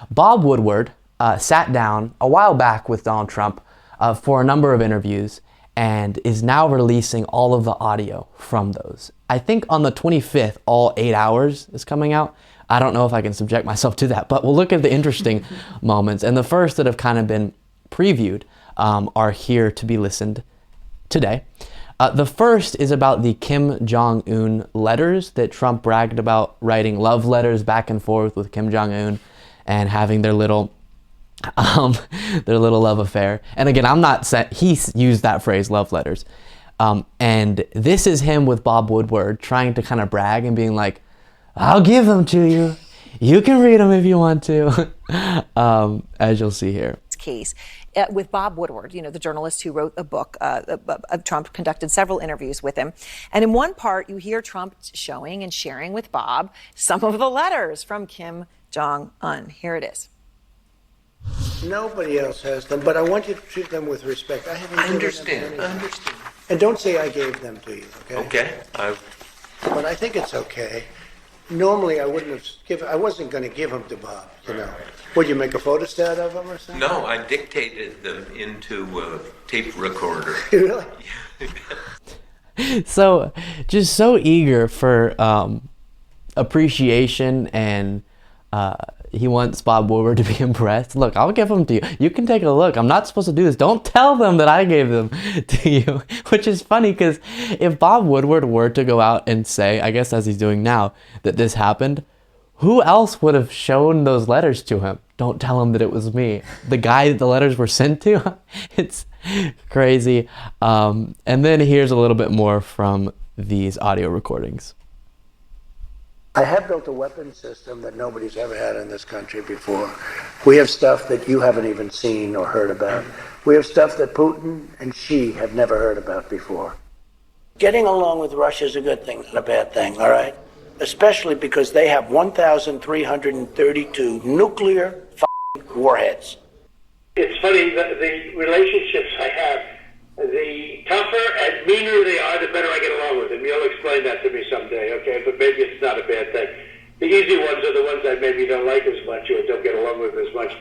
Bob Woodward sat down a while back with Donald Trump for a number of interviews and is now releasing all of the audio from those. I think on the 25th, all 8 hours is coming out. I don't know if I can subject myself to that, but we'll look at the interesting moments. And the first that have kind of been previewed are here to be listened today. The first is about the Kim Jong-un letters that Trump bragged about, writing love letters back and forth with Kim Jong-un and having their little love affair. And again, I'm not saying he used that phrase, love letters. And this is him with Bob Woodward trying to kind of brag and being like, I'll give them to you. You can read them if you want to, as you'll see here. Case with Bob Woodward, the journalist who wrote a book. Trump conducted several interviews with him. And in one part, you hear Trump showing and sharing with Bob some of the letters from Kim Jong-un. Here it is. Nobody else has them, but I want you to treat them with respect. I understand. And don't say I gave them to you, okay? Okay. But I think it's okay. Normally, I wasn't going to give them to Bob, Would you make a photostat of them or something? No, I dictated them into a tape recorder. Really? So, just so eager for appreciation, and he wants Bob Woodward to be impressed. Look, I'll give them to you. You can take a look. I'm not supposed to do this. Don't tell them that I gave them to you. Which is funny, because if Bob Woodward were to go out and say, I guess as he's doing now, that this happened, who else would have shown those letters to him? Don't tell him that it was me. The guy that the letters were sent to? It's crazy. And then here's a little bit more from these audio recordings. I have built a weapon system that nobody's ever had in this country before. We have stuff that you haven't even seen or heard about. We have stuff that Putin and Xi have never heard about before. Getting along with Russia is a good thing, not a bad thing, all right? Especially because they have 1,332 nuclear warheads. It's funny that the relationships I have, the tougher and meaner they are, the better I get along with them. You'll explain that to me someday, okay? But maybe it's not a bad thing. The easy ones are the ones I maybe don't like as much or don't get along with as much.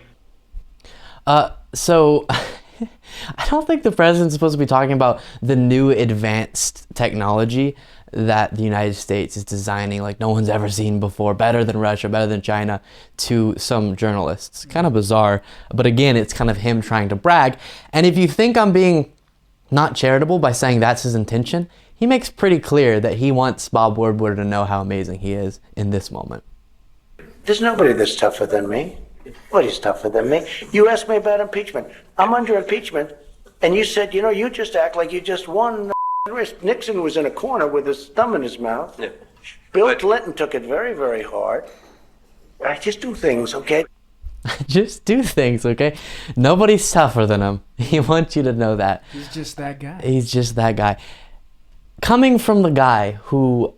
So I don't think the president's supposed to be talking about the new advanced technology that the United States is designing like no one's ever seen before, better than Russia, better than China, to some journalists. Kind of bizarre, but again, it's kind of him trying to brag. And if you think I'm being not charitable by saying that's his intention, he makes pretty clear that he wants Bob Woodward to know how amazing he is in this moment. There's nobody that's tougher than me. Nobody's tougher than me. You asked me about impeachment. I'm under impeachment, and you said, you just act like you just won. Nixon was in a corner with his thumb in his mouth. Yeah. Bill Clinton took it very, very hard. I just do things, okay? Just do things, okay? Nobody's tougher than him. He wants you to know that. He's just that guy. He's just that guy. Coming from the guy who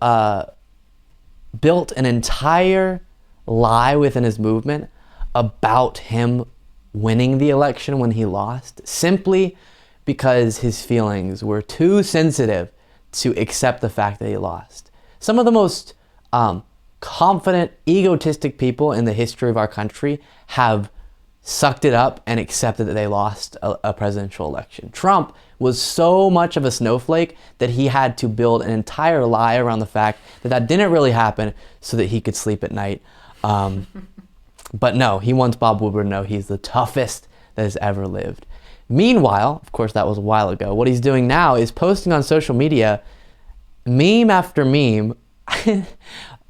built an entire lie within his movement about him winning the election when he lost, simply because his feelings were too sensitive to accept the fact that he lost. Some of the most confident, egotistic people in the history of our country have sucked it up and accepted that they lost a presidential election. Trump was so much of a snowflake that he had to build an entire lie around the fact that that didn't really happen so that he could sleep at night. But no, he wants Bob Woodward to know he's the toughest that has ever lived. Meanwhile, of course that was a while ago, what he's doing now is posting on social media meme after meme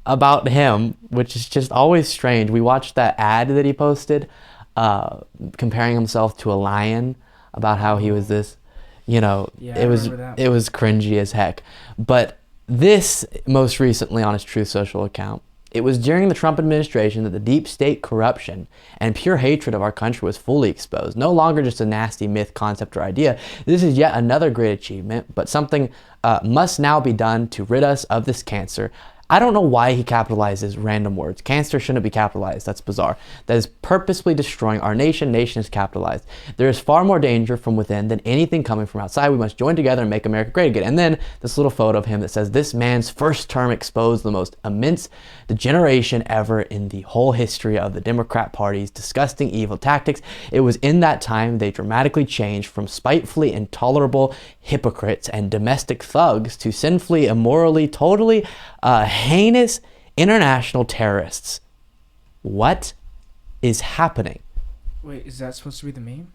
about him, which is just always strange. We watched that ad that he posted comparing himself to a lion, about how he was this, it was cringy as heck. But this most recently on his Truth Social account, it was during the Trump administration that the deep state corruption and pure hatred of our country was fully exposed. No longer just a nasty myth, concept, or idea. This is yet another great achievement, but something must now be done to rid us of this cancer. I don't know why he capitalizes random words. Cancer shouldn't be capitalized. That's bizarre. That is purposely destroying our nation. Nation is capitalized. There is far more danger from within than anything coming from outside. We must join together and make America great again. And then this little photo of him that says, this man's first term exposed the most immense degeneration ever in the whole history of the Democrat Party's disgusting evil tactics. It was in that time they dramatically changed from spitefully intolerable hypocrites and domestic thugs to sinfully, immorally, totally heinous international terrorists. What is happening? Wait, is that supposed to be the meme?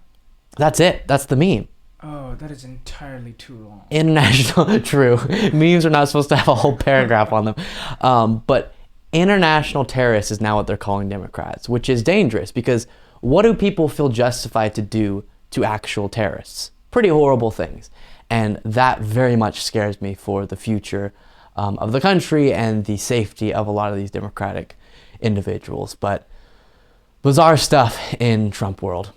That's it. That's the meme. Oh, that is entirely too long. International, true. Memes are not supposed to have a whole paragraph on them. But international terrorists is now what they're calling Democrats, which is dangerous because what do people feel justified to do to actual terrorists? Pretty horrible things. And that very much scares me for the future of the country and the safety of a lot of these Democratic individuals. But bizarre stuff in Trump world.